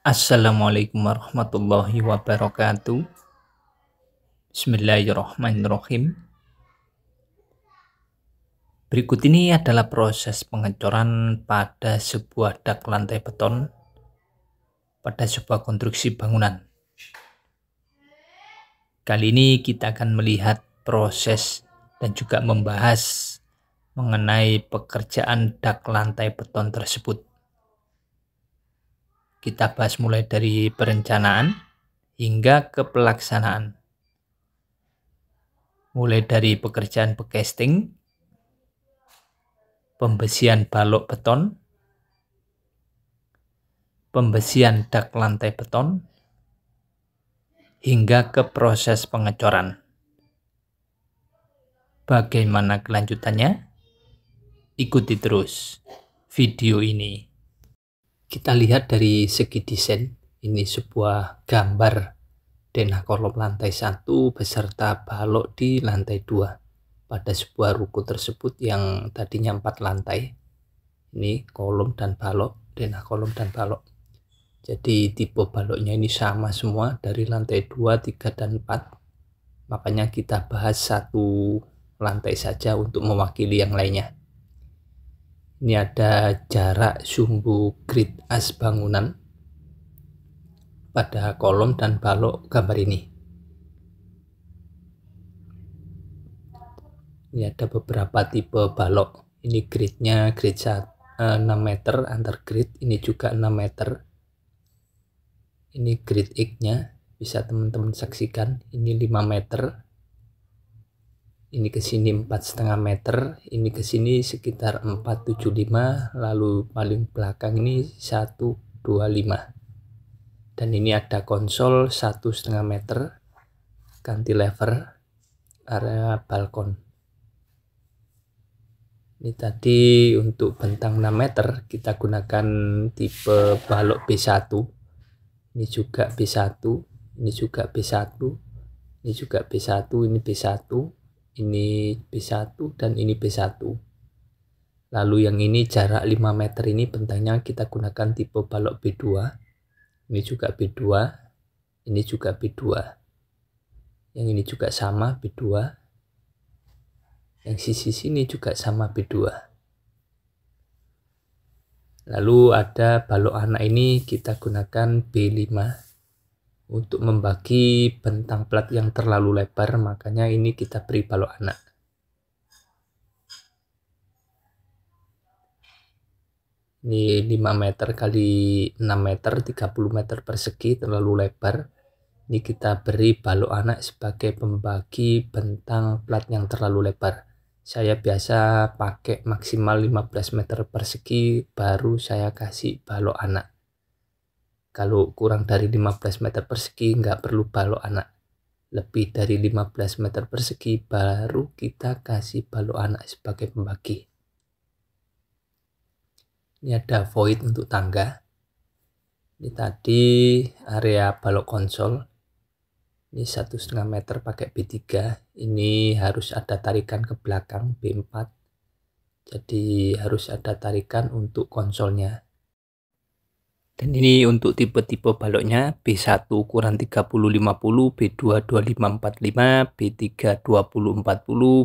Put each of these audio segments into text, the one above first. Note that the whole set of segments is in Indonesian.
Assalamualaikum warahmatullahi wabarakatuh. Bismillahirrahmanirrahim. Berikut ini adalah proses pengecoran pada sebuah dak lantai beton pada sebuah konstruksi bangunan. Kali ini kita akan melihat proses dan juga membahas mengenai pekerjaan dak lantai beton tersebut. Kita bahas mulai dari perencanaan hingga ke pelaksanaan. Mulai dari pekerjaan pecasting, pembesian balok beton, pembesian dak lantai beton, hingga ke proses pengecoran. Bagaimana kelanjutannya? Ikuti terus video ini. Kita lihat dari segi desain. Ini sebuah gambar denah kolom lantai 1 beserta balok di lantai 2 pada sebuah ruko tersebut yang tadinya 4 lantai. Ini kolom dan balok, denah kolom dan balok. Jadi tipe baloknya ini sama semua dari lantai 2, 3, dan 4. Makanya kita bahas satu lantai saja untuk mewakili yang lainnya. Ini ada jarak sumbu grid as bangunan pada kolom dan balok gambar ini. Ini ada beberapa tipe balok. Ini gridnya grid 6 meter antar grid. Ini juga 6 meter. Ini grid X-nya. Bisa teman-teman saksikan. Ini 5 meter. Ini ke sini 4,5 meter, ini ke sini sekitar 475, lalu paling belakang ini 125. Dan ini ada konsol 1,5 meter, cantilever, area balkon. Ini tadi untuk bentang 6 meter kita gunakan tipe balok B1. Ini juga B1, ini juga B1, ini juga B1, ini B1. Ini B1 dan ini B1. Lalu yang ini jarak 5 meter ini bentangnya kita gunakan tipe balok B2. Ini juga B2. Ini juga B2. Yang ini juga sama B2. Yang sisi sini juga sama B2. Lalu ada balok anak ini kita gunakan B5. Untuk membagi bentang plat yang terlalu lebar, makanya ini kita beri balok anak. Ini 5 meter kali 6 meter, 30 meter persegi, terlalu lebar. Ini kita beri balok anak sebagai pembagi bentang plat yang terlalu lebar. Saya biasa pakai maksimal 15 meter persegi, baru saya kasih balok anak. Kalau kurang dari 15 meter persegi nggak perlu balok anak. Lebih dari 15 meter persegi baru kita kasih balok anak sebagai pembagi. Ini ada void untuk tangga. Ini tadi area balok konsol. Ini 1,5 meter pakai B3. Ini harus ada tarikan ke belakang B4. Jadi harus ada tarikan untuk konsolnya. Dan ini untuk tipe-tipe baloknya B1 ukuran 30-50, B2 25-45, B3 20-40,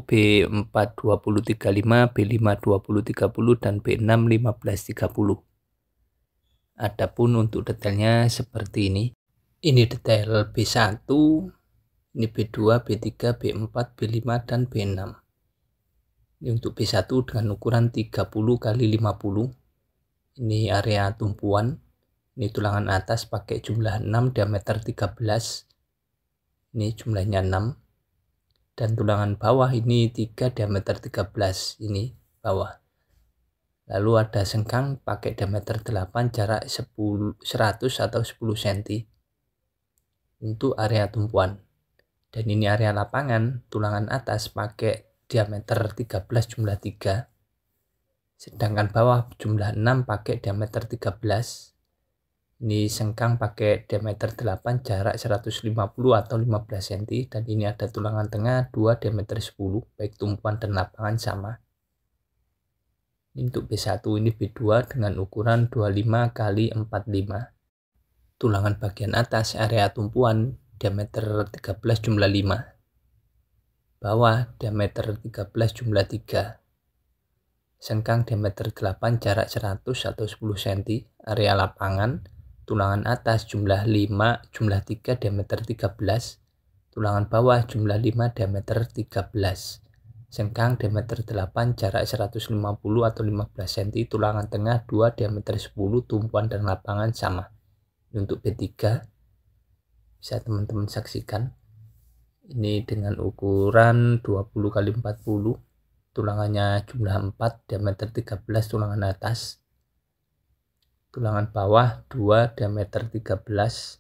B4 20-35, B5 20-30, dan B6 15-30. Adapun untuk detailnya seperti ini. Ini detail B1, ini B2, B3, B4, B5, dan B6. Ini untuk B1 dengan ukuran 30x50. Ini area tumpuan. Ini tulangan atas pakai jumlah 6, diameter 13. Ini jumlahnya 6. Dan tulangan bawah ini 3, diameter 13. Ini bawah. Lalu ada sengkang pakai diameter 8, jarak 100 atau 10 cm. Untuk area tumpuan. Dan ini area lapangan, tulangan atas pakai diameter 13 jumlah 3. Sedangkan bawah jumlah 6 pakai diameter 13. Ini sengkang pakai diameter 8, jarak 150 atau 15 cm. Dan ini ada tulangan tengah 2, diameter 10. Baik tumpuan dan lapangan sama. Ini untuk B1, ini B2 dengan ukuran 25x45. tulangan bagian atas area tumpuan diameter 13 jumlah 5, bawah diameter 13 jumlah 3, sengkang diameter 8 jarak 100 atau 10 cm, area lapangan, tulangan atas jumlah 5 jumlah 3 diameter 13, tulangan bawah jumlah 5 diameter 13, sengkang diameter 8 jarak 150 atau 15 cm, tulangan tengah 2 diameter 10, tumpuan dan lapangan sama. Untuk B3 bisa teman-teman saksikan. Ini dengan ukuran 20 x 40, tulangannya jumlah 4, diameter 13, tulangan atas. Tulangan bawah 2, diameter 13,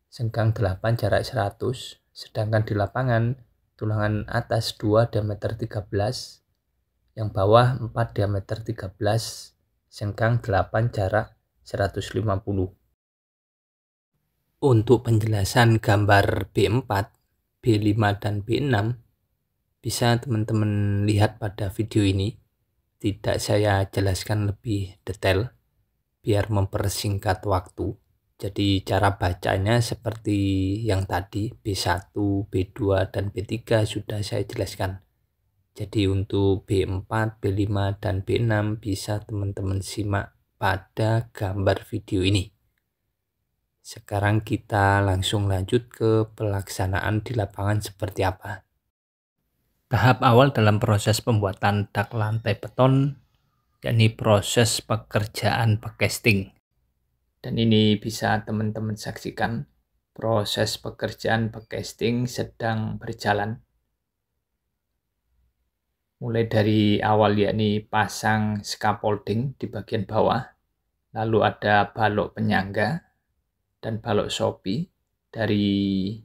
sengkang 8, jarak 100. Sedangkan di lapangan, tulangan atas 2, diameter 13, yang bawah 4, diameter 13, sengkang 8, jarak 150. Untuk penjelasan gambar B4, B5, dan B6 bisa teman-teman lihat pada video ini. Tidak saya jelaskan lebih detail biar mempersingkat waktu. Jadi cara bacanya seperti yang tadi, B1, B2, dan B3 sudah saya jelaskan. Jadi untuk B4, B5, dan B6 bisa teman-teman simak pada gambar video ini. Sekarang kita langsung lanjut ke pelaksanaan di lapangan seperti apa. Tahap awal dalam proses pembuatan dak lantai beton, yakni proses pekerjaan pecasting. Dan ini bisa teman-teman saksikan, proses pekerjaan pecasting sedang berjalan. Mulai dari awal yakni pasang scaffolding di bagian bawah, lalu ada balok penyangga dan balok sopi dari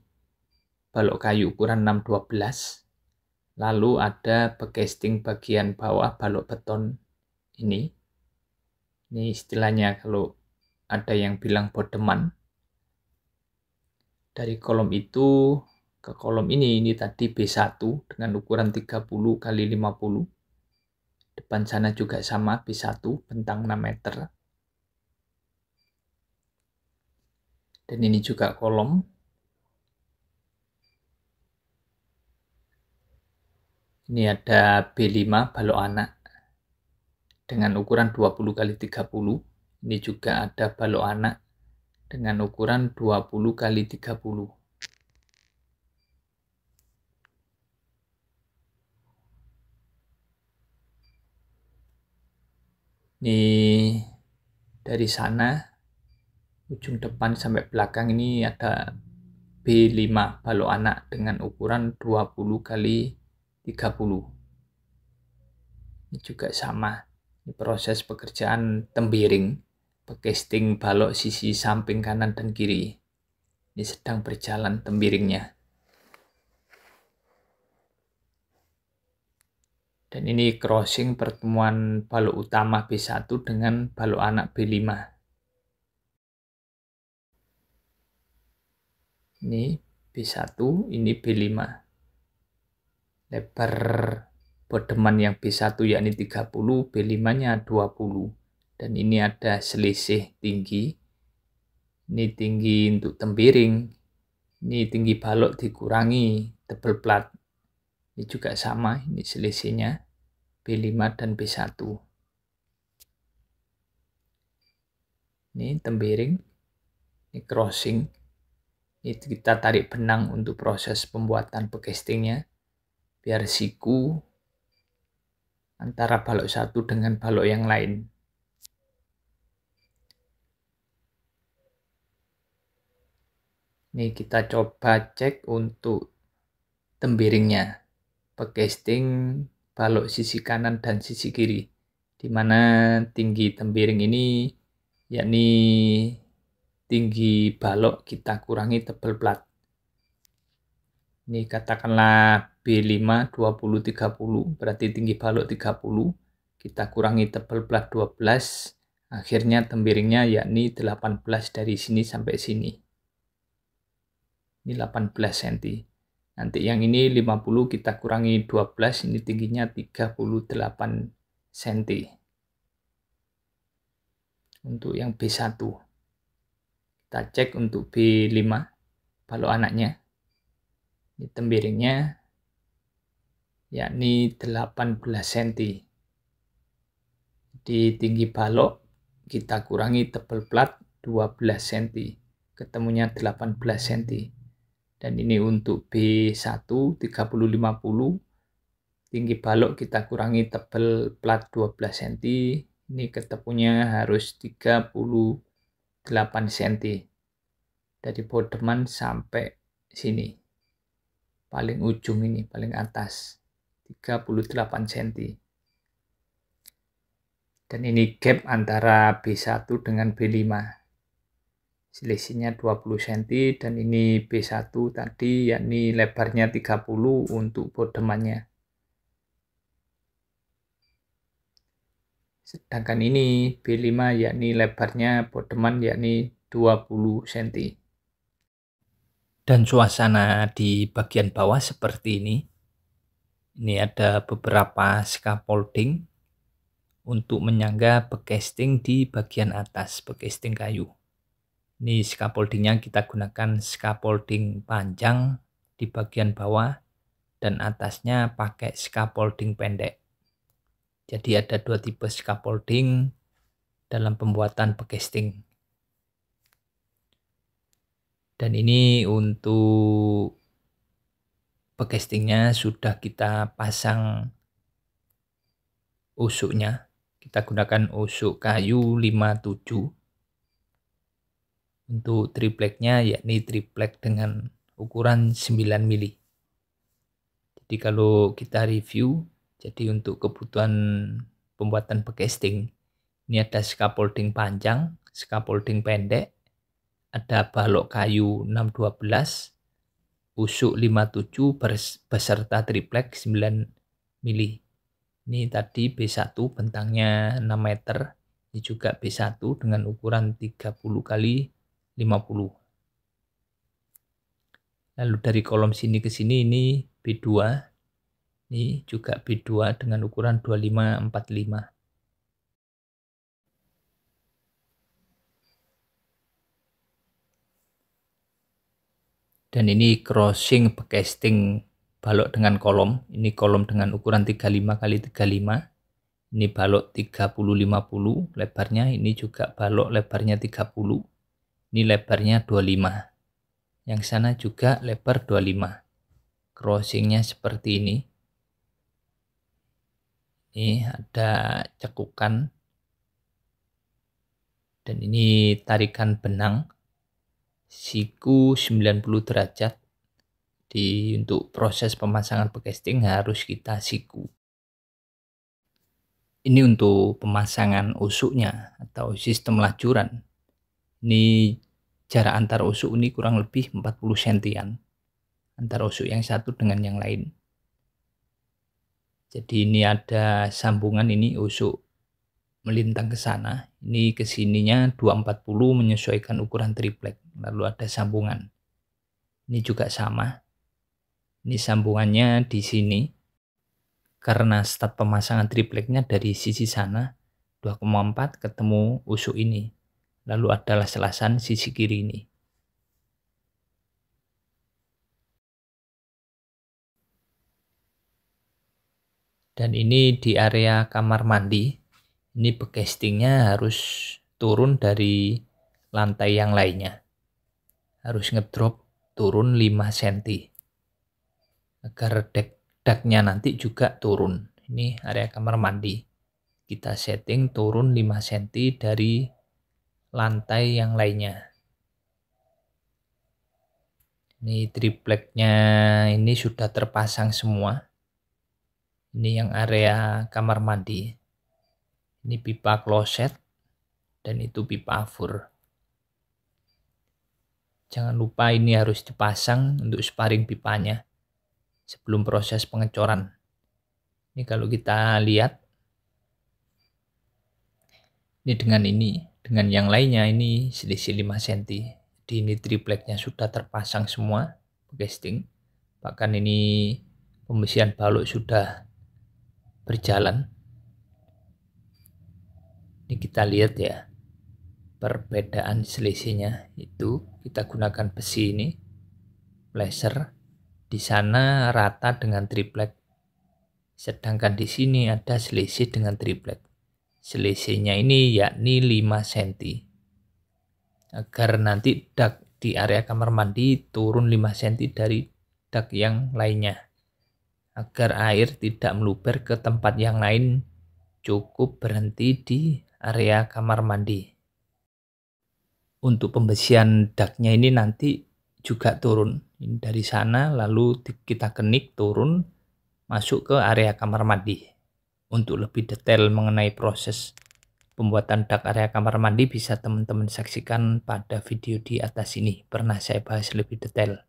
balok kayu ukuran 612. Lalu ada pecasting bagian bawah balok beton ini. Ini istilahnya kalau ada yang bilang bodeman. Dari kolom itu ke kolom ini tadi B1 dengan ukuran 30 x 50. Depan sana juga sama B1 bentang 6 meter. Dan ini juga kolom. Ini ada B5 balok anak dengan ukuran 20 x 30. Ini juga ada balok anak dengan ukuran 20 x 30. Ini dari sana ujung depan sampai belakang ini ada B5 balok anak dengan ukuran 20 x 30. Ini juga sama. Ini proses pekerjaan tembiring, pecasting balok sisi samping kanan dan kiri. Ini sedang berjalan tembiringnya. Dan ini crossing pertemuan balok utama B1 dengan balok anak B5. Ini B1, ini B5. Lebar bodeman yang B1 yakni 30, B5-nya 20. Dan ini ada selisih tinggi. Ini tinggi untuk tembiring. Ini tinggi balok dikurangi double plat. Ini juga sama, ini selisihnya B5 dan B1. Ini tembiring, ini crossing. Ini kita tarik benang untuk proses pembuatan pecastingnya, biar siku antara balok satu dengan balok yang lain. Ini kita coba cek untuk tembiringnya, pecasting balok sisi kanan dan sisi kiri, di mana tinggi tembiring ini yakni tinggi balok kita kurangi tebal plat. Ini katakanlah B5 20 30, berarti tinggi balok 30, kita kurangi tebal plat 12, akhirnya tembiringnya yakni 18 dari sini sampai sini. Ini 18 cm. Nanti yang ini 50 kita kurangi 12, ini tingginya 38 cm. Untuk yang B1. Kita cek untuk B5 balok anaknya. Ini tembiringnya yakni 18 cm. Di tinggi balok kita kurangi tebal plat 12 cm. Ketemunya 18 cm. Dan ini untuk B1 30-50. Tinggi balok kita kurangi tebal plat 12 cm. Ini ketemunya harus 38 cm. Dari bodeman sampai sini. Paling ujung ini, paling atas. 38 cm. Dan ini gap antara B1 dengan B5. Selisihnya 20 cm dan ini B1 tadi yakni lebarnya 30 untuk bodemannya. Sedangkan ini B5 yakni lebarnya bodeman yakni 20 cm. Dan suasana di bagian bawah seperti ini. Ini ada beberapa scaffolding untuk menyangga backcasting di bagian atas, backcasting kayu. Ini scaffoldingnya kita gunakan scaffolding panjang di bagian bawah dan atasnya pakai scaffolding pendek. Jadi ada dua tipe scaffolding dalam pembuatan backcasting. Dan ini untuk backcastingnya sudah kita pasang usuknya. Kita gunakan usuk kayu 57. Untuk tripleknya yakni triplek dengan ukuran 9 mili. Jadi kalau kita review, jadi untuk kebutuhan pembuatan backcasting, ini ada scaffolding panjang, scaffolding pendek, ada balok kayu 612, usuk 57 beserta triplek 9 mili. Ini tadi B1 bentangnya 6 meter, ini juga B1 dengan ukuran 30 kali 50. Lalu dari kolom sini ke sini ini B2. Ini juga B2 dengan ukuran 25-45. Dan ini crossing backcasting balok dengan kolom. Ini kolom dengan ukuran 35 kali 35. Ini balok 30-50 lebarnya. Ini juga balok lebarnya 30. Ini lebarnya 25. Yang sana juga lebar 25. Crossingnya seperti ini. Ini ada cekukan. Dan ini tarikan benang. Siku 90 derajat. Untuk proses pemasangan backcasting harus kita siku. Ini untuk pemasangan usuknya atau sistem lajuran. Ini jarak antar usuk ini kurang lebih 40 cm antara usuk yang satu dengan yang lain. Jadi ini ada sambungan, ini usuk melintang ke sana, ini ke sininya 240 menyesuaikan ukuran triplek, lalu ada sambungan. Ini juga sama. Ini sambungannya di sini. Karena start pemasangan tripleknya dari sisi sana 2,4 ketemu usuk ini. Lalu adalah selasan sisi kiri ini. Dan ini di area kamar mandi. Ini backcastingnya harus turun dari lantai yang lainnya. Harus ngedrop turun 5 cm. Agar deknya nanti juga turun. Ini area kamar mandi. Kita setting turun 5 cm dari lantai yang lainnya. Ini tripleknya ini sudah terpasang semua. Ini yang area kamar mandi. Ini pipa kloset dan itu pipa afur. Jangan lupa ini harus dipasang untuk sparing pipanya sebelum proses pengecoran. Ini kalau kita lihat ini dengan yang lainnya ini selisih 5 cm. Jadi ini tripleknya sudah terpasang semua backcasting. Bahkan ini pembersihan balok sudah berjalan. Ini kita lihat ya. perbedaan selisihnya itu kita gunakan besi ini, laser. Di sana rata dengan triplek. Sedangkan di sini ada selisih dengan triplek. Selisihnya ini yakni 5 cm. Agar nanti dak di area kamar mandi turun 5 cm dari dak yang lainnya. Agar air tidak meluber ke tempat yang lain, cukup berhenti di area kamar mandi. Untuk pembesian daknya ini nanti juga turun. Ini dari sana lalu kita kenik turun masuk ke area kamar mandi. Untuk lebih detail mengenai proses pembuatan dak area kamar mandi bisa teman-teman saksikan pada video di atas ini. Pernah saya bahas lebih detail.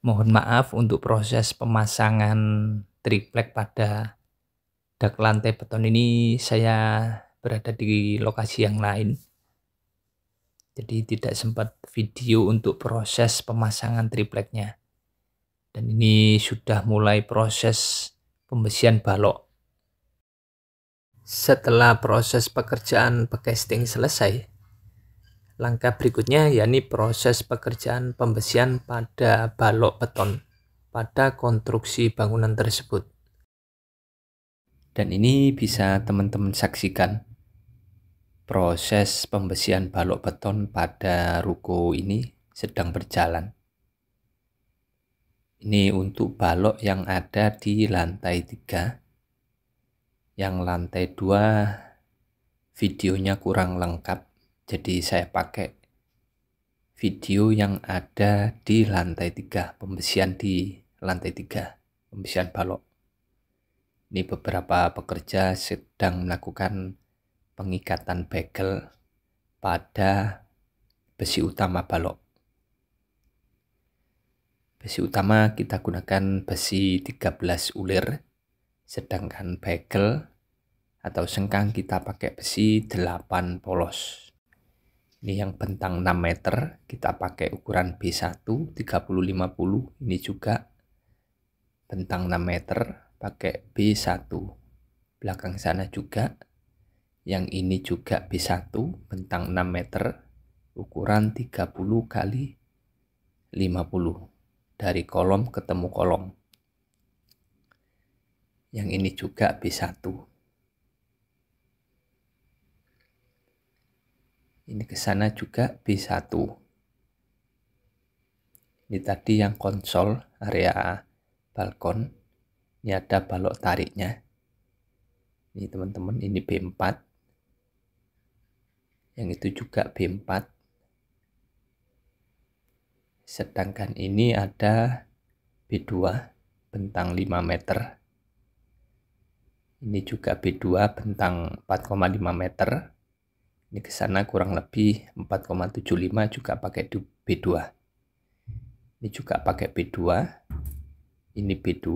Mohon maaf untuk proses pemasangan triplek pada dak lantai beton ini, saya berada di lokasi yang lain. Jadi tidak sempat video untuk proses pemasangan tripleknya. Dan ini sudah mulai proses pembesian balok. Setelah proses pekerjaan pecasting selesai, langkah berikutnya yakni proses pekerjaan pembesian pada balok beton pada konstruksi bangunan tersebut. Dan ini bisa teman-teman saksikan proses pembesian balok beton pada ruko ini sedang berjalan. Ini untuk balok yang ada di lantai 3. Yang lantai 2 videonya kurang lengkap, jadi saya pakai video yang ada di lantai 3, pembesian di lantai 3, pembesian balok. Ini beberapa pekerja sedang melakukan pengikatan bagel pada besi utama balok. Besi utama kita gunakan besi 13 ulir, sedangkan bagel atau sengkang kita pakai besi 8 polos. Ini yang bentang 6 meter kita pakai ukuran B1 30-50. Ini juga bentang 6 meter pakai B1. Belakang sana juga yang ini juga B1 bentang 6 meter ukuran 30x50 dari kolom ketemu kolom. Yang ini juga B1. Ini ke sana juga B1. Ini tadi yang konsol area balkon. Ini ada balok tariknya. Ini teman-teman, ini B4. Yang itu juga B4. Sedangkan ini ada B2 bentang 5 meter. Ini juga B2 bentang 4,5 meter. Ini ke sana kurang lebih 4,75 juga pakai B2. Ini juga pakai B2. Ini B2.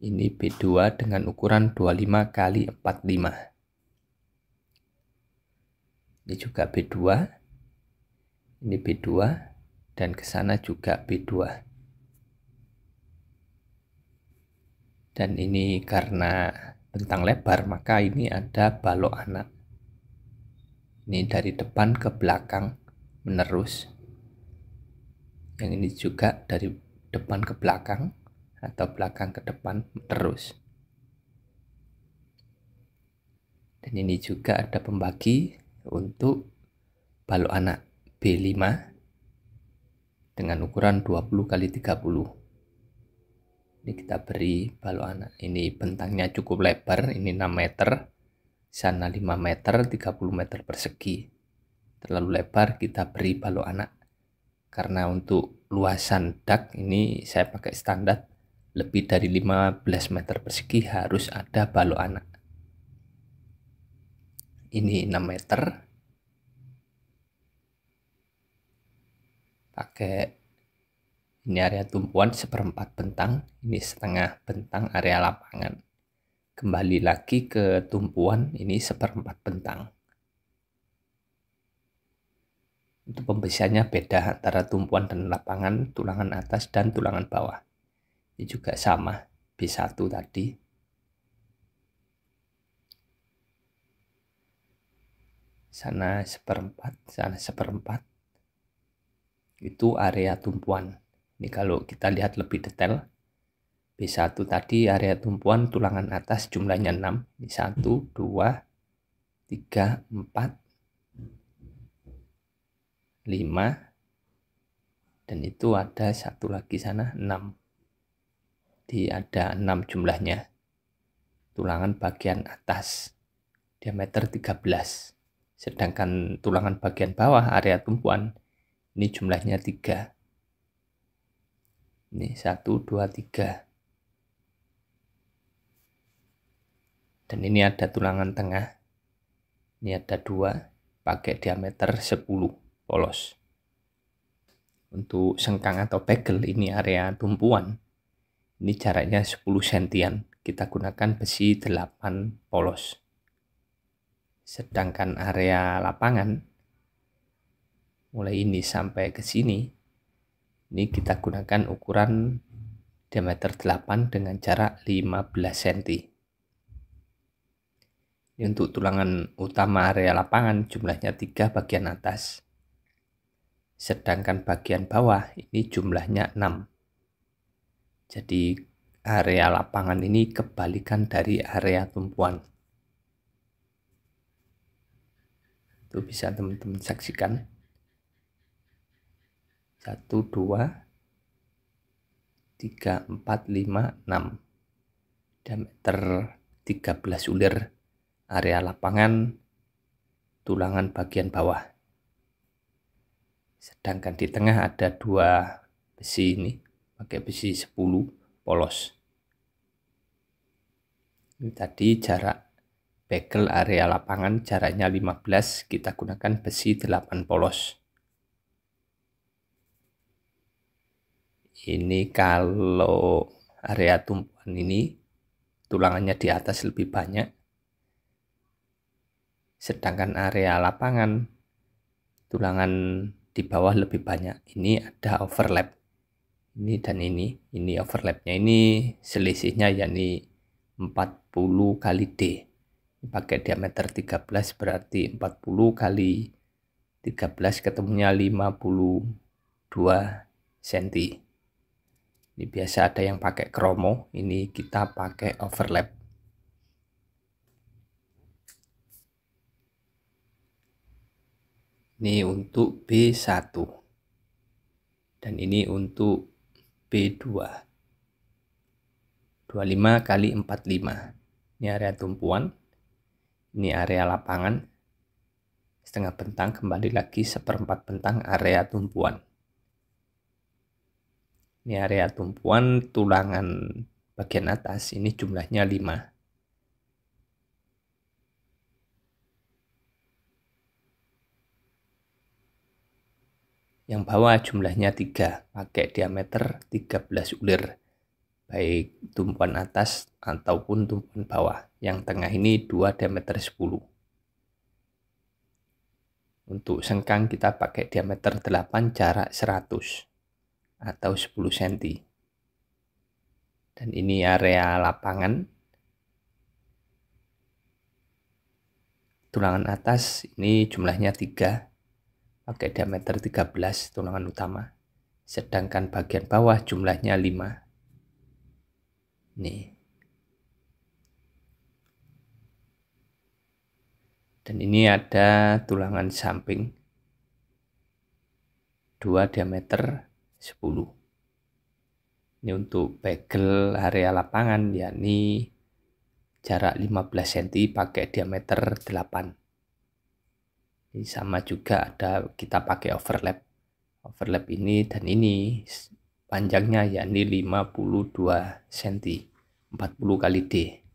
Ini B2 dengan ukuran 25x45. Ini juga B2. Ini B2 dan ke sana juga B2. Dan ini karena bentang lebar maka ini ada balok anak. Ini dari depan ke belakang menerus. Yang ini juga dari depan ke belakang atau belakang ke depan terus. Dan ini juga ada pembagi untuk balok anak B5 dengan ukuran 20x30. Ini kita beri balok anak. Ini bentangnya cukup lebar, ini 6 meter. Sana 5 meter, 30 meter persegi. Terlalu lebar, kita beri balok anak. Karena untuk luasan dak ini saya pakai standar lebih dari 15 meter persegi harus ada balok anak. Ini 6 meter. Pakai ini area tumpuan 1/4 bentang, ini setengah bentang area lapangan. Kembali lagi ke tumpuan, ini 1/4 bentang. Untuk pembesiannya beda antara tumpuan dan lapangan, tulangan atas dan tulangan bawah. Ini juga sama, B1 tadi. sana seperempat, sana seperempat. Itu area tumpuan. Ini kalau kita lihat lebih detail, B1 tadi area tumpuan tulangan atas jumlahnya 6. Ini 1, 2, 3, 4, 5, dan itu ada satu lagi sana 6. Jadi ada 6 jumlahnya. Tulangan bagian atas diameter 13. Sedangkan tulangan bagian bawah area tumpuan ini jumlahnya 3. Ini 1, 2, 3. Dan ini ada tulangan tengah. Ini ada 2 pakai diameter 10 polos. Untuk sengkang atau pegel ini area tumpuan. Ini jaraknya 10 sentian. Kita gunakan besi 8 polos. Sedangkan area lapangan mulai ini sampai ke sini, ini kita gunakan ukuran diameter 8 dengan jarak 15 cm. Ini untuk tulangan utama area lapangan jumlahnya 3 bagian atas. Sedangkan bagian bawah ini jumlahnya 6. Jadi area lapangan ini kebalikan dari area tumpuan. Itu bisa teman-teman saksikan. 1, 2, 3, 4, 5, 6. Diameter 13 ulir area lapangan tulangan bagian bawah. Sedangkan di tengah ada 2 besi ini, pakai besi 10 polos. Ini tadi jarak pegel area lapangan jaraknya 15, kita gunakan besi 8 polos. Ini kalau area tumpuan ini tulangannya di atas lebih banyak. Sedangkan area lapangan tulangan di bawah lebih banyak. Ini ada overlap. Ini dan ini overlapnya. Ini selisihnya yakni 40 kali D. Pakai diameter 13 berarti 40 kali 13 ketemunya 52 cm. Ini biasa ada yang pakai kromo, ini kita pakai overlap. Ini untuk B1. Dan ini untuk B2. 25 kali 45. Ini area tumpuan. Ini area lapangan. Setengah bentang, kembali lagi seperempat bentang area tumpuan. Ini area tumpuan tulangan bagian atas, ini jumlahnya 5. Yang bawah jumlahnya 3, pakai diameter 13 ulir. Baik tumpuan atas ataupun tumpuan bawah. Yang tengah ini 2 diameter 10. Untuk sengkang kita pakai diameter 8 jarak 100 atau 10 cm. Dan ini area lapangan. Tulangan atas ini jumlahnya 3, pakai diameter 13 tulangan utama. Sedangkan bagian bawah jumlahnya 5. Nih. Dan ini ada tulangan samping 2 diameter 10. Ini untuk pegel area lapangan, yakni jarak 15 cm pakai diameter 8. Ini sama juga ada kita pakai overlap. Overlap ini dan ini panjangnya yakni 52 cm, 40 kali D.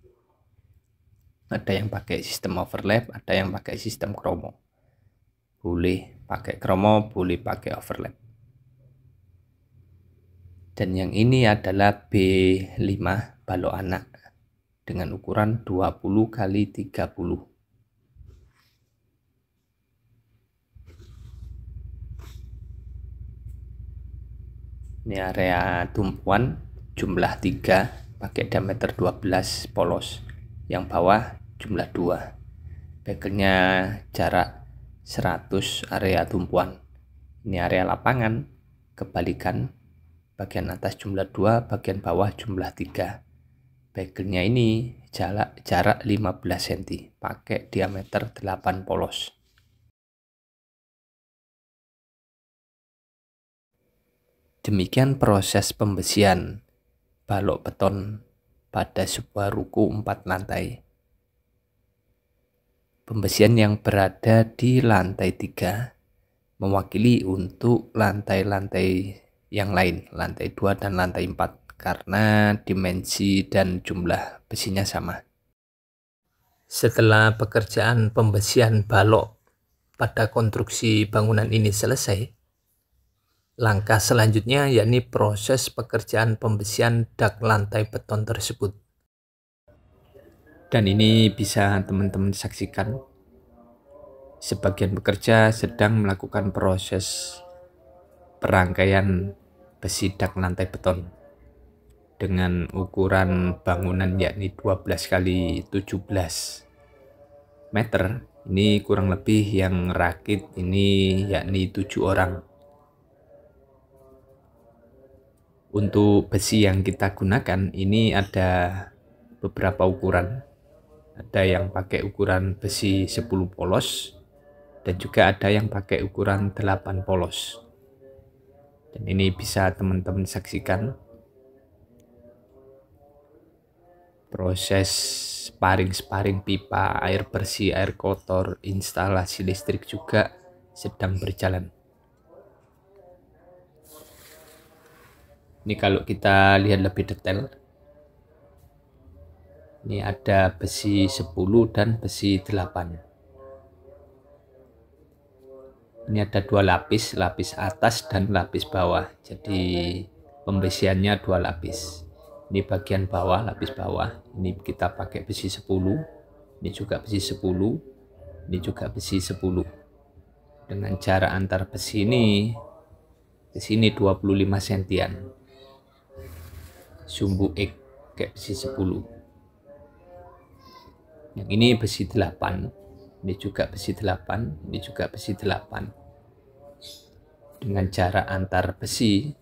Ada yang pakai sistem overlap, ada yang pakai sistem kromo. Boleh pakai kromo, boleh pakai overlap. Dan yang ini adalah B5 balok anak dengan ukuran 20 kali 30. Ini area tumpuan jumlah 3 pakai diameter 12 polos. Yang bawah jumlah 2. Begelnya jarak 100 area tumpuan. Ini area lapangan, kebalikan, bagian atas jumlah 2, bagian bawah jumlah 3. Bagelnya ini jarak 15 cm, pakai diameter 8 polos. Demikian proses pembesian balok beton pada sebuah ruko 4 lantai. Pembesian yang berada di lantai 3 mewakili untuk lantai-lantai yang lain, lantai 2 dan lantai 4, karena dimensi dan jumlah besinya sama. Setelah pekerjaan pembesian balok pada konstruksi bangunan ini selesai, langkah selanjutnya yakni proses pekerjaan pembesian dak lantai beton tersebut. Dan ini bisa teman-teman saksikan. Sebagian pekerja sedang melakukan proses perangkaian besi dak lantai beton dengan ukuran bangunan yakni 12 kali 17 meter. Ini kurang lebih yang rakit ini yakni 7 orang. Untuk besi yang kita gunakan ini ada beberapa ukuran. Ada yang pakai ukuran besi 10 polos dan juga ada yang pakai ukuran 8 polos. Dan ini bisa teman-teman saksikan proses sparing pipa, air bersih, air kotor, instalasi listrik juga sedang berjalan. Ini kalau kita lihat lebih detail, ini ada besi 10 dan besi 8. Ini ada 2 lapis, lapis atas dan lapis bawah. Jadi pembesiannya 2 lapis. Ini bagian bawah, lapis bawah. Ini kita pakai besi 10. Ini juga besi 10. Ini juga besi 10. Dengan jarak antar besi ini ke sini 25 sentian. Sumbu X kayak besi 10. Yang ini besi 8, ini juga besi 8, ini juga besi 8. Dengan jarak antar besi,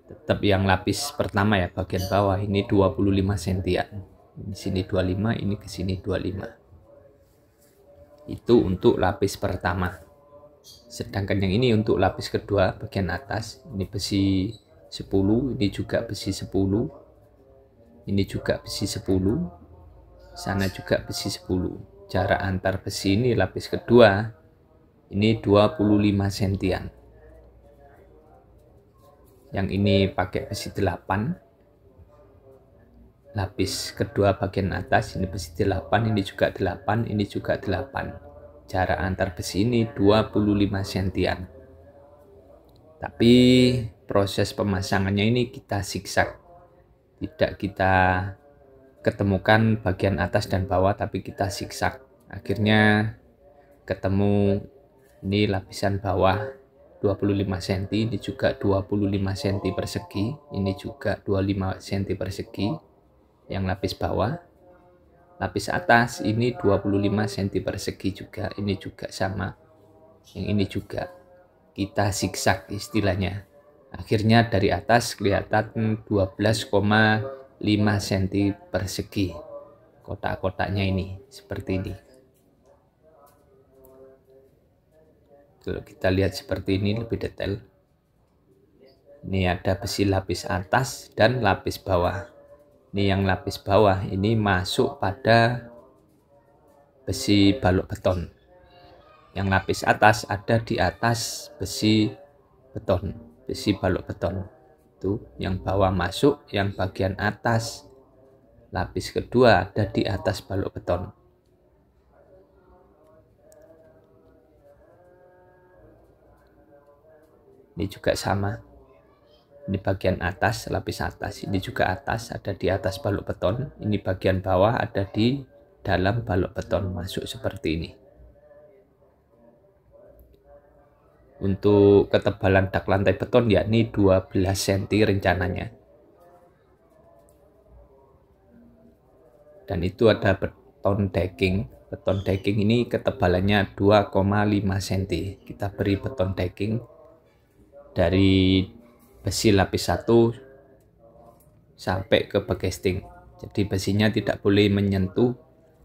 tetap yang lapis pertama ya, bagian bawah ini 25 sentian. Di sini 25, ini ke sini 25. Itu untuk lapis pertama. Sedangkan yang ini untuk lapis kedua, bagian atas, ini besi 10, ini juga besi 10, ini juga besi 10. Sana juga besi 10. Jarak antar besi ini lapis kedua ini 25 sentian. Yang ini pakai besi 8. Lapis kedua bagian atas ini besi 8, ini juga 8, ini juga 8. Jarak antar besi ini 25 sentian. Tapi proses pemasangannya ini kita zigzag. Tidak kita ketemukan bagian atas dan bawah, tapi kita zigzag. Akhirnya ketemu ini lapisan bawah 25 cm, ini juga 25 cm persegi, ini juga 25 cm persegi yang lapis bawah. Lapis atas ini 25 cm persegi juga, ini juga sama. Yang ini juga kita zigzag istilahnya. Akhirnya dari atas kelihatan 12,5 cm persegi kotak-kotaknya ini seperti ini. Kalau kita lihat seperti ini lebih detail, ini ada besi lapis atas dan lapis bawah. Ini yang lapis bawah ini masuk pada besi balok beton. Yang lapis atas ada di atas besi beton, besi balok beton. Itu yang bawah masuk, yang bagian atas lapis kedua ada di atas balok beton. Ini juga sama, ini bagian atas, lapis atas, ini juga atas, ada di atas balok beton. Ini bagian bawah ada di dalam balok beton, masuk seperti ini. Untuk ketebalan dak lantai beton yakni 12 cm rencananya. Dan itu ada beton decking Beton decking ini ketebalannya 2,5 cm. Kita beri beton decking dari besi lapis 1 sampai ke backcasting. Jadi besinya tidak boleh menyentuh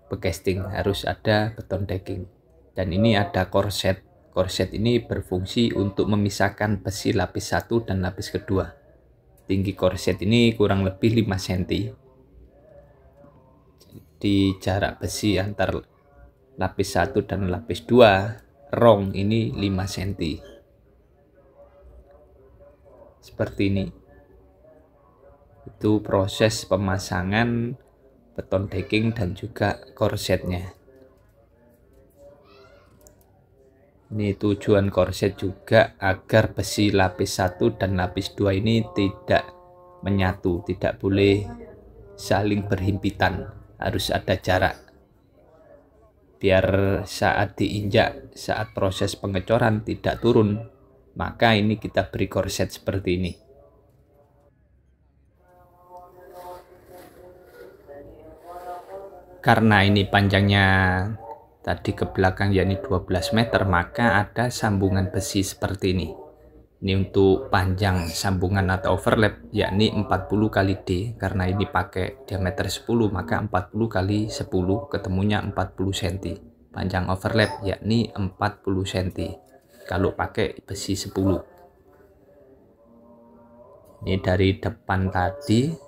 backcasting, harus ada beton decking. Dan ini ada korset. Korset ini berfungsi untuk memisahkan besi lapis 1 dan lapis kedua. Tinggi korset ini kurang lebih 5 cm. Di jarak besi antar lapis 1 dan lapis 2 rong ini 5 cm. Seperti ini. Itu proses pemasangan beton decking dan juga korsetnya. Ini tujuan korset juga agar besi lapis 1 dan lapis 2 ini tidak menyatu, tidak boleh saling berhimpitan, harus ada jarak. Biar saat diinjak, saat proses pengecoran tidak turun, maka ini kita beri korset seperti ini. Karena ini panjangnya tadi ke belakang yakni 12 meter, maka ada sambungan besi seperti ini. Ini untuk panjang sambungan atau overlap yakni 40 kali D. Karena ini pakai diameter 10, maka 40 kali 10 ketemunya 40 cm. Panjang overlap yakni 40 cm kalau pakai besi 10. Ini dari depan tadi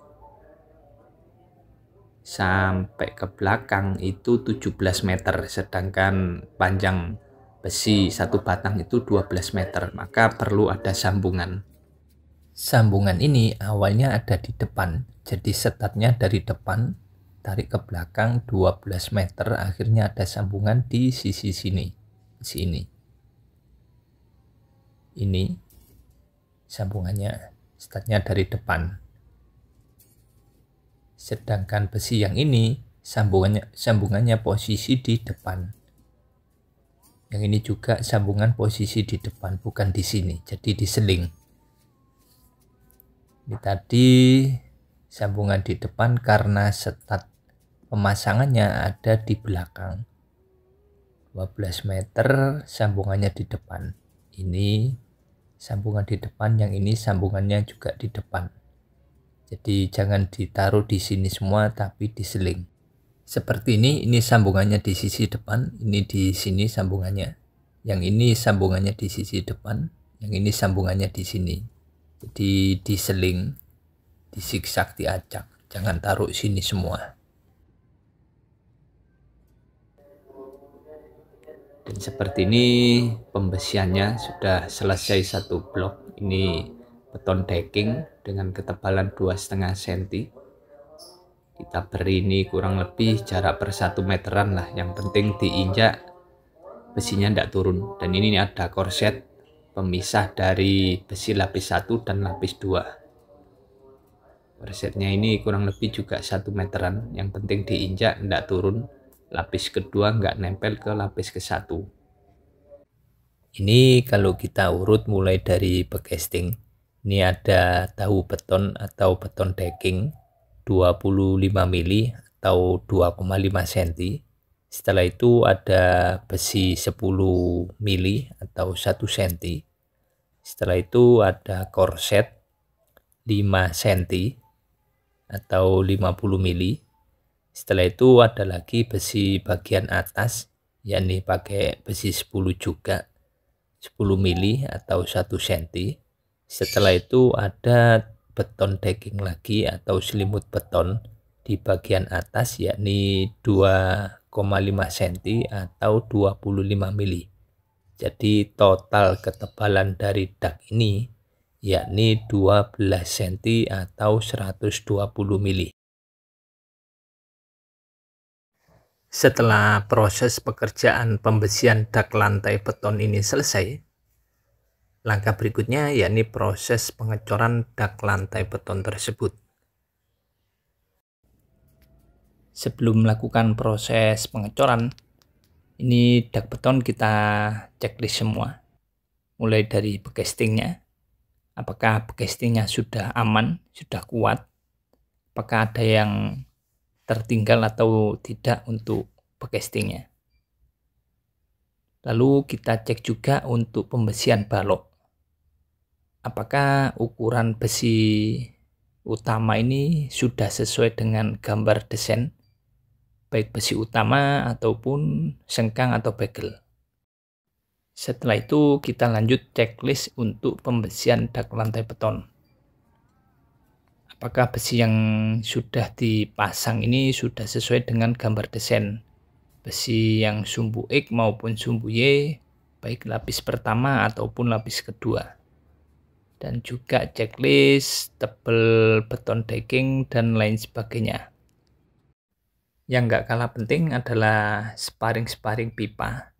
sampai ke belakang itu 17 meter, sedangkan panjang besi satu batang itu 12 meter, maka perlu ada sambungan. Sambungan ini awalnya ada di depan, jadi setatnya dari depan, tarik ke belakang 12 meter, akhirnya ada sambungan di sisi sini. Ini sambungannya, setatnya dari depan. Sedangkan besi yang ini sambungannya posisi di depan. Yang ini juga sambungan posisi di depan, bukan di sini, jadi diseling. Ini tadi sambungan di depan karena setat pemasangannya ada di belakang. 12 meter sambungannya di depan. Ini sambungan di depan, yang ini sambungannya juga di depan. Jadi jangan ditaruh di sini semua, tapi diseling. Seperti ini sambungannya di sisi depan, ini di sini sambungannya. Yang ini sambungannya di sisi depan, yang ini sambungannya di sini. Jadi diseling, disiksak, diacak. Jangan taruh sini semua. Dan seperti ini pembesiannya sudah selesai satu blok. Ini beton decking dengan ketebalan 2,5 cm. Kita beri ini kurang lebih jarak per 1 meteran lah. Yang penting diinjak besinya tidak turun. Dan ini ada korset pemisah dari besi lapis 1 dan lapis 2. Korsetnya ini kurang lebih juga 1 meteran. Yang penting diinjak tidak turun. Lapis kedua nggak nempel ke lapis ke-1. Ini kalau kita urut mulai dari backcasting. Ini ada tahu beton atau beton decking 25 mili atau 2,5 cm. Setelah itu ada besi 10 mili atau 1 cm. Setelah itu ada korset 5 cm atau 50 mili. Setelah itu ada lagi besi bagian atas, yakni pakai besi 10 juga, 10 mili atau 1 cm. Setelah itu ada beton decking lagi atau selimut beton di bagian atas, yakni 2,5 cm atau 25 mili. Jadi total ketebalan dari dak ini yakni 12 cm atau 120 mili. Setelah proses pekerjaan pembesian dak lantai beton ini selesai, langkah berikutnya yakni proses pengecoran dak lantai beton tersebut. Sebelum melakukan proses pengecoran, ini dak beton kita checklist semua. Mulai dari backcastingnya, apakah backcastingnya sudah aman, sudah kuat, apakah ada yang tertinggal atau tidak untuk backcastingnya. Lalu kita cek juga untuk pembesian balok. Apakah ukuran besi utama ini sudah sesuai dengan gambar desain, baik besi utama ataupun sengkang atau bagel. Setelah itu kita lanjut checklist untuk pembesian dak lantai beton. Apakah besi yang sudah dipasang ini sudah sesuai dengan gambar desain, besi yang sumbu X maupun sumbu Y, baik lapis pertama ataupun lapis kedua. Dan juga checklist tebal beton decking dan lain sebagainya. Yang nggak kalah penting adalah sparing-sparing pipa,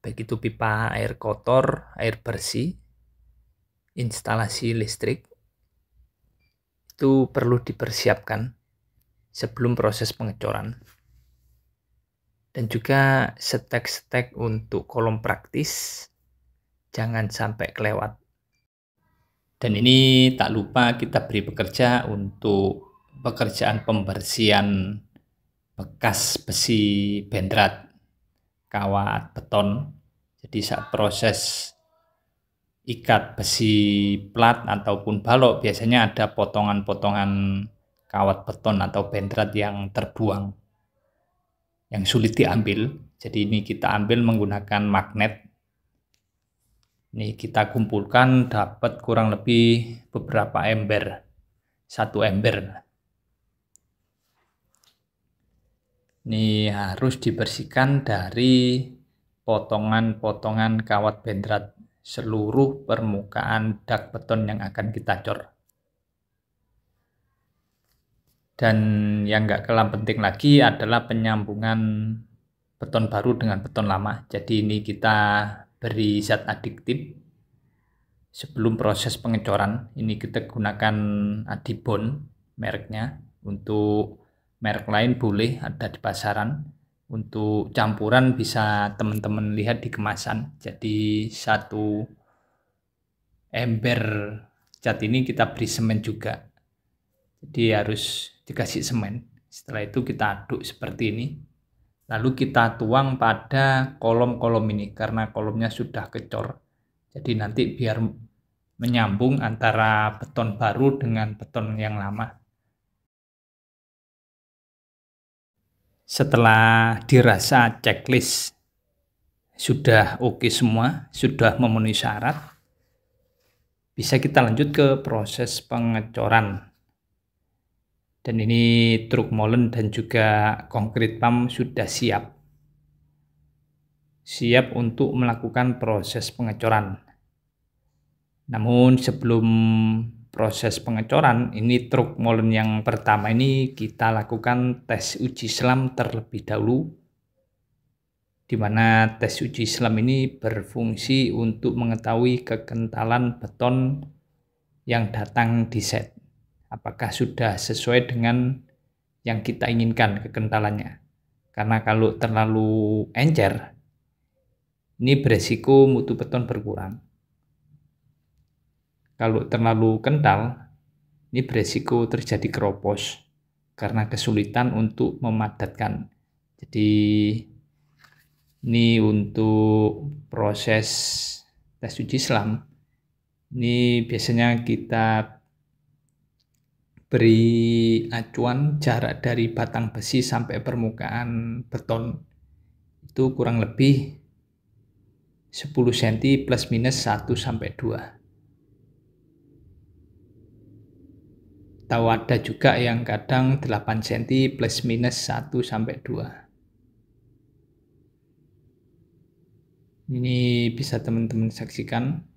baik itu pipa air kotor, air bersih, instalasi listrik, itu perlu dipersiapkan sebelum proses pengecoran. Dan juga stek-stek untuk kolom praktis, jangan sampai kelewat. Dan ini tak lupa kita beri pekerja untuk pekerjaan pembersihan bekas besi bendrat, kawat beton. Jadi saat proses ikat besi plat ataupun balok biasanya ada potongan-potongan kawat beton atau bendrat yang terbuang, yang sulit diambil. Jadi ini kita ambil menggunakan magnet. Ini kita kumpulkan dapat kurang lebih beberapa ember, 1 ember. Ini harus dibersihkan dari potongan-potongan kawat bendrat seluruh permukaan dak beton yang akan kita cor. Dan yang nggak kalah penting lagi adalah penyambungan beton baru dengan beton lama. Jadi ini kita beri zat adiktif sebelum proses pengecoran. Ini kita gunakan Adibond mereknya. Untuk merek lain boleh ada di pasaran. Untuk campuran bisa teman-teman lihat di kemasan. Jadi 1 ember cat ini kita beri semen juga. Jadi harus dikasih semen. Setelah itu kita aduk seperti ini. Lalu kita tuang pada kolom-kolom ini karena kolomnya sudah kecor. Jadi nanti biar menyambung antara beton baru dengan beton yang lama. Setelah dirasa checklist sudah oke semua, sudah memenuhi syarat, bisa kita lanjut ke proses pengecoran. Dan ini truk molen dan juga konkrit pump sudah siap untuk melakukan proses pengecoran. Namun sebelum proses pengecoran, ini truk molen yang pertama ini kita lakukan tes uji selam terlebih dahulu, di mana tes uji selam ini berfungsi untuk mengetahui kekentalan beton yang datang di set. Apakah sudah sesuai dengan yang kita inginkan kekentalannya. Karena kalau terlalu encer, ini beresiko mutu beton berkurang. Kalau terlalu kental, ini beresiko terjadi keropos karena kesulitan untuk memadatkan. Jadi ini untuk proses tes uji selam, ini biasanya kita beri acuan jarak dari batang besi sampai permukaan beton itu kurang lebih 10 cm plus minus 1 sampai 2. Tahu ada juga yang kadang 8 cm plus minus 1 sampai 2. Ini bisa teman-teman saksikan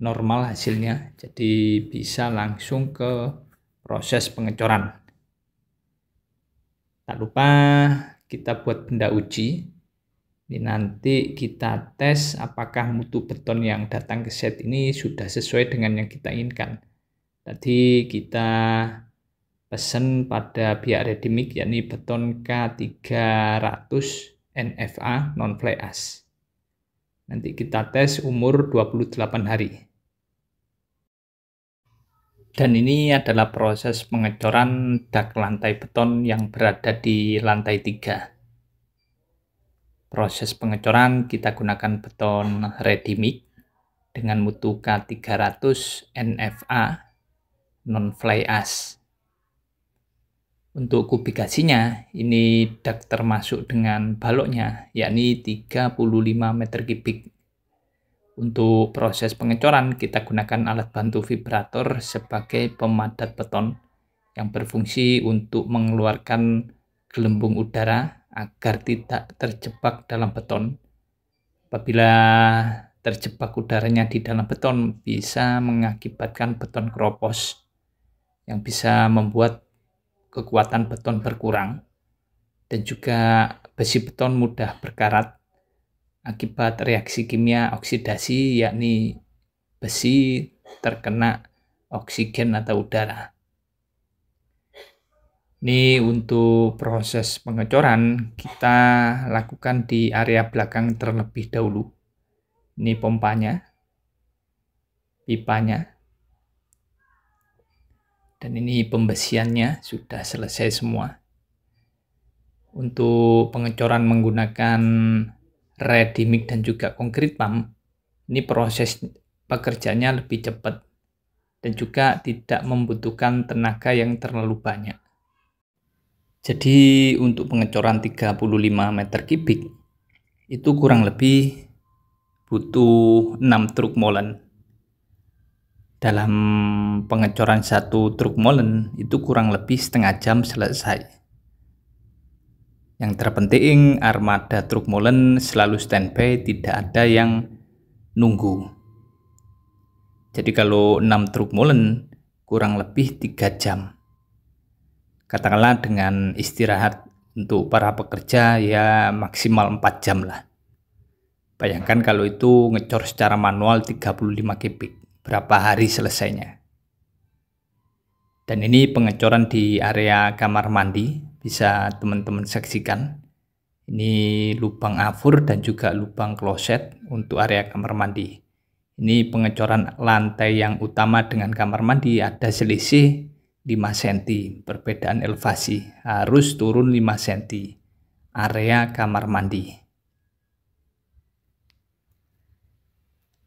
normal hasilnya, jadi bisa langsung ke proses pengecoran. Tak lupa kita buat benda uji. Ini nanti kita tes apakah mutu beton yang datang ke set ini sudah sesuai dengan yang kita inginkan. Tadi kita pesan pada pihak Redimik yakni beton K300 NFA non fly ash. Nanti kita tes umur 28 hari. Dan ini adalah proses pengecoran dak lantai beton yang berada di lantai 3. Proses pengecoran kita gunakan beton ready mix dengan mutu K300 NFA non-fly ash. Untuk kubikasinya, ini dak termasuk dengan baloknya, yakni 35 meter kubik. Untuk proses pengecoran, kita gunakan alat bantu vibrator sebagai pemadat beton yang berfungsi untuk mengeluarkan gelembung udara agar tidak terjebak dalam beton. Apabila terjebak udaranya di dalam beton, bisa mengakibatkan beton keropos yang bisa membuat kekuatan beton berkurang, dan juga besi beton mudah berkarat akibat reaksi kimia oksidasi, yakni besi terkena oksigen atau udara. Ini untuk proses pengecoran kita lakukan di area belakang terlebih dahulu. Ini pompanya, pipanya, dan ini pembesiannya sudah selesai semua. Untuk pengecoran menggunakan ready mix dan juga concrete pump, ini proses pekerjaannya lebih cepat dan juga tidak membutuhkan tenaga yang terlalu banyak. Jadi untuk pengecoran 35 meter kubik itu kurang lebih butuh 6 truk molen. Dalam pengecoran 1 truk molen itu kurang lebih setengah jam selesai. Yang terpenting armada truk molen selalu standby, tidak ada yang nunggu. Jadi kalau 6 truk molen kurang lebih 3 jam. Katakanlah dengan istirahat untuk para pekerja ya maksimal 4 jam lah. Bayangkan kalau itu ngecor secara manual 35 kubik, berapa hari selesainya. Dan ini pengecoran di area kamar mandi, bisa teman-teman saksikan. Ini lubang afur dan juga lubang kloset untuk area kamar mandi. Ini pengecoran lantai yang utama dengan kamar mandi ada selisih 5 cm, perbedaan elevasi harus turun 5 cm area kamar mandi.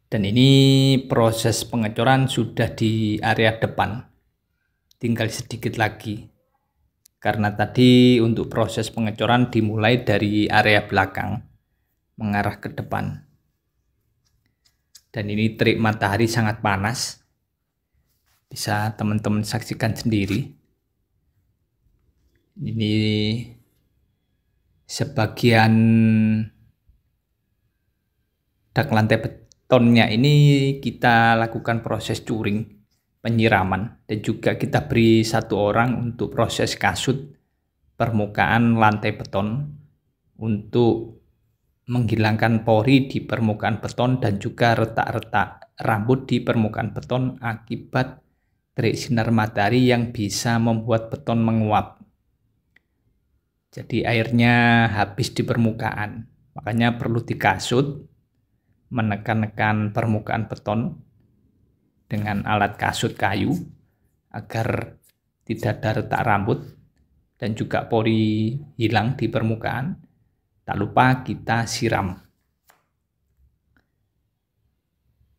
Dan ini proses pengecoran sudah di area depan, tinggal sedikit lagi, karena tadi untuk proses pengecoran dimulai dari area belakang mengarah ke depan. Dan ini terik matahari sangat panas, bisa teman-teman saksikan sendiri. Ini sebagian dak lantai betonnya ini kita lakukan proses curing, penyiraman, dan juga kita beri 1 orang untuk proses kasut permukaan lantai beton untuk menghilangkan pori di permukaan beton dan juga retak-retak rambut di permukaan beton akibat terik sinar matahari yang bisa membuat beton menguap. Jadi airnya habis di permukaan, makanya perlu dikasut, menekan-nekan permukaan beton dengan alat kasut kayu agar tidak ada retak rambut dan juga pori hilang di permukaan. Tak lupa kita siram.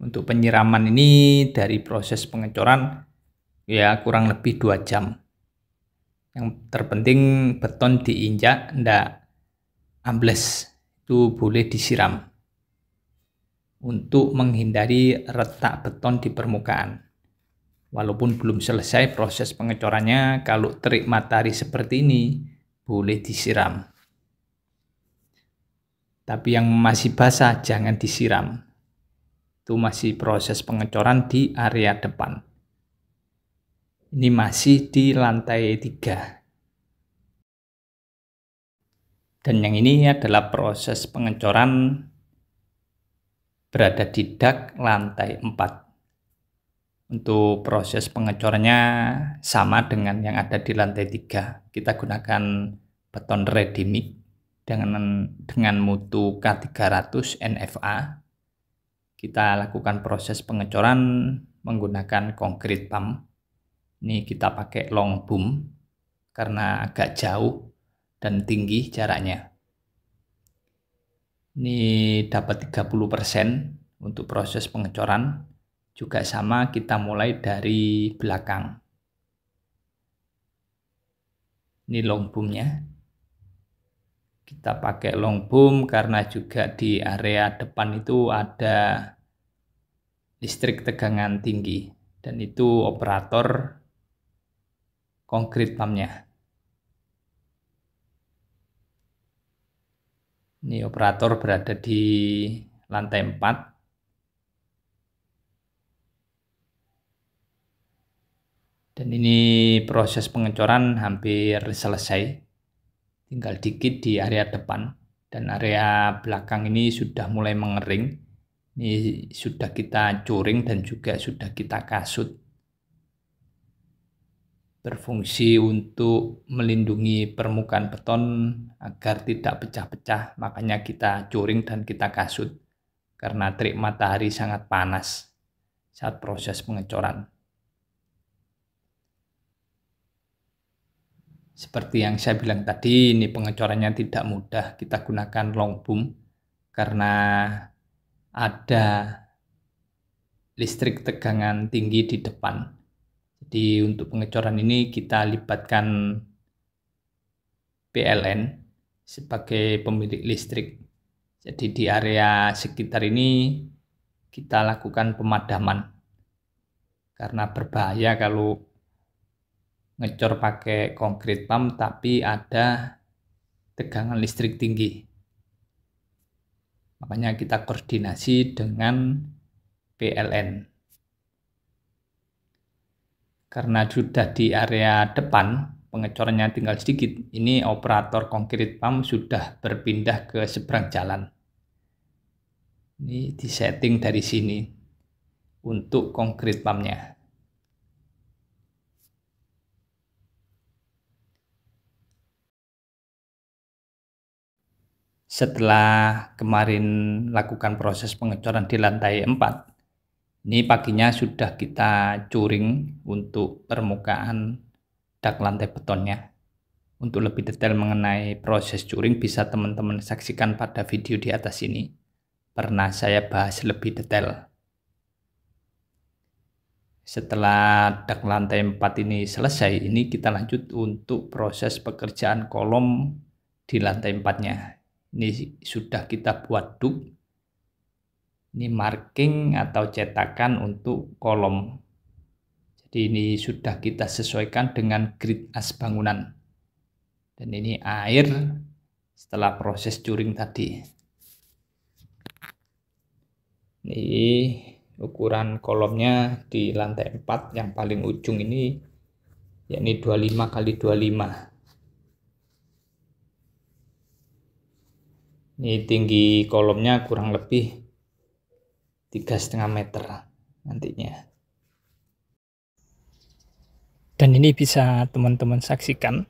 Untuk penyiraman ini dari proses pengecoran ya kurang lebih 2 jam. Yang terpenting beton diinjak ndak ambles, itu boleh disiram untuk menghindari retak beton di permukaan. Walaupun belum selesai proses pengecorannya, kalau terik matahari seperti ini boleh disiram. Tapi yang masih basah jangan disiram. Itu masih proses pengecoran di area depan. Ini masih di lantai 3. Dan yang ini adalah proses pengecoran berada di dak lantai 4. Untuk proses pengecorannya sama dengan yang ada di lantai 3. Kita gunakan beton ready mix dengan mutu K300 NFA. Kita lakukan proses pengecoran menggunakan concrete pump. Ini kita pakai long boom karena agak jauh dan tinggi jaraknya. Ini dapat 30% untuk proses pengecoran. Juga sama, kita mulai dari belakang. Ini long boomnya. Kita pakai long boom karena juga di area depan itu ada listrik tegangan tinggi, dan itu operator konkrit pumpnya. Ini operator berada di lantai 4. Dan ini proses pengecoran hampir selesai. Tinggal dikit di area depan, dan area belakang ini sudah mulai mengering. Ini sudah kita curing dan juga sudah kita kasut. Berfungsi untuk melindungi permukaan beton agar tidak pecah-pecah, makanya kita curing dan kita kasut karena terik matahari sangat panas saat proses pengecoran. Seperti yang saya bilang tadi, ini pengecorannya tidak mudah. Kita gunakan long boom karena ada listrik tegangan tinggi di depan. Jadi untuk pengecoran ini kita libatkan PLN sebagai pemilik listrik. Jadi di area sekitar ini kita lakukan pemadaman karena berbahaya kalau ngecor pakai konkrit pump tapi ada tegangan listrik tinggi. Makanya kita koordinasi dengan PLN. Karena sudah di area depan, pengecorannya tinggal sedikit. Ini operator konkrit pump sudah berpindah ke seberang jalan. Ini disetting dari sini untuk konkrit pumpnya. Setelah kemarin lakukan proses pengecoran di lantai 4, ini paginya sudah kita curing untuk permukaan dak lantai betonnya. Untuk lebih detail mengenai proses curing bisa teman-teman saksikan pada video di atas ini. Pernah saya bahas lebih detail. Setelah dak lantai 4 ini selesai, ini kita lanjut untuk proses pekerjaan kolom di lantai 4-nya. Ini sudah kita buat duk. Ini marking atau cetakan untuk kolom. Jadi ini sudah kita sesuaikan dengan grid as bangunan. Dan ini air setelah proses curing tadi. Ini ukuran kolomnya di lantai 4 yang paling ujung ini, yakni 25 x 25. Ini tinggi kolomnya kurang lebih 3,5 meter nantinya. Dan ini bisa teman-teman saksikan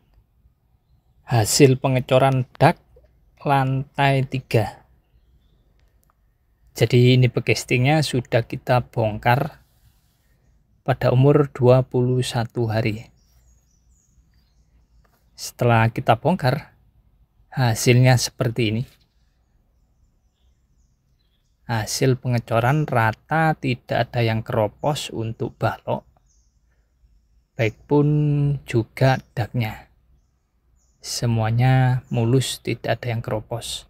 hasil pengecoran dak lantai 3. Jadi ini bekastingnya sudah kita bongkar pada umur 21 hari. Setelah kita bongkar, hasilnya seperti ini. Hasil pengecoran rata, tidak ada yang keropos untuk balok, baik pun juga daknya. Semuanya mulus, tidak ada yang keropos.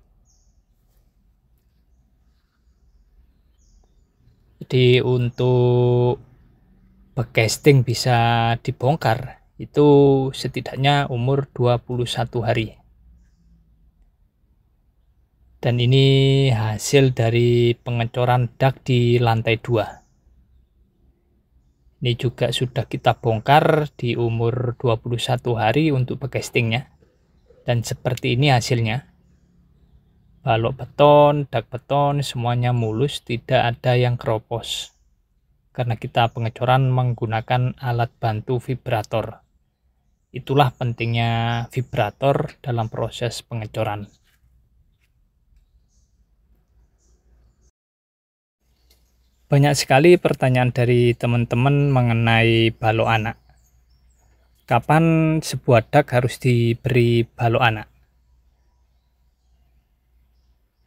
Jadi untuk bekasting bisa dibongkar itu setidaknya umur 21 hari. Dan ini hasil dari pengecoran dak di lantai 2. Ini juga sudah kita bongkar di umur 21 hari untuk bekastingnya. Dan seperti ini hasilnya. Balok beton, dak beton, semuanya mulus, tidak ada yang keropos. Karena kita pengecoran menggunakan alat bantu vibrator. Itulah pentingnya vibrator dalam proses pengecoran. Banyak sekali pertanyaan dari teman-teman mengenai balok anak. Kapan sebuah dak harus diberi balok anak?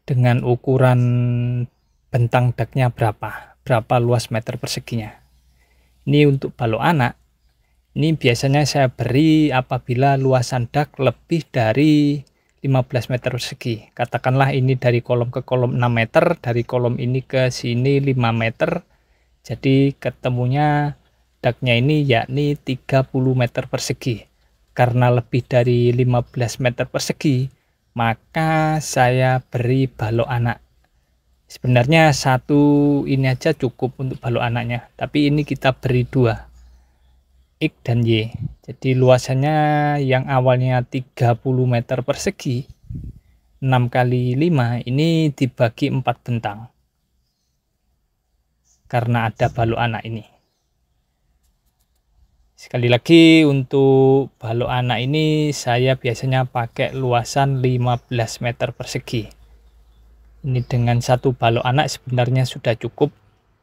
Dengan ukuran bentang daknya berapa luas meter perseginya. Ini untuk balok anak, ini biasanya saya beri apabila luasan dak lebih dari 15 meter persegi. Katakanlah ini dari kolom ke kolom 6 meter, dari kolom ini ke sini 5 meter, jadi ketemunya daknya ini yakni 30 meter persegi. Karena lebih dari 15 meter persegi, maka saya beri balok anak. Sebenarnya satu ini aja cukup untuk balok anaknya, tapi ini kita beri dua, X dan Y. Jadi luasannya yang awalnya 30 meter persegi, 6 kali 5 ini dibagi 4 bentang. Karena ada balok anak ini. Sekali lagi untuk balok anak ini saya biasanya pakai luasan 15 meter persegi. Ini dengan satu balok anak sebenarnya sudah cukup,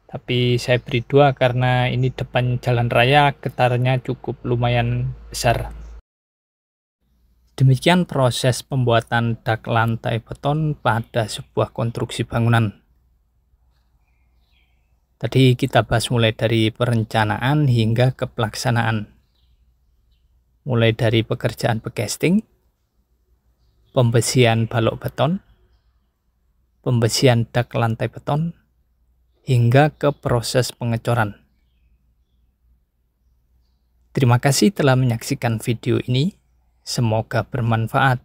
tapi saya beri dua karena ini depan jalan raya, getarannya cukup lumayan besar. Demikian proses pembuatan dak lantai beton pada sebuah konstruksi bangunan. Tadi kita bahas mulai dari perencanaan hingga ke pelaksanaan. Mulai dari pekerjaan pecasting, pembesian balok beton, pembesian dak lantai beton, hingga ke proses pengecoran. Terima kasih telah menyaksikan video ini. Semoga bermanfaat.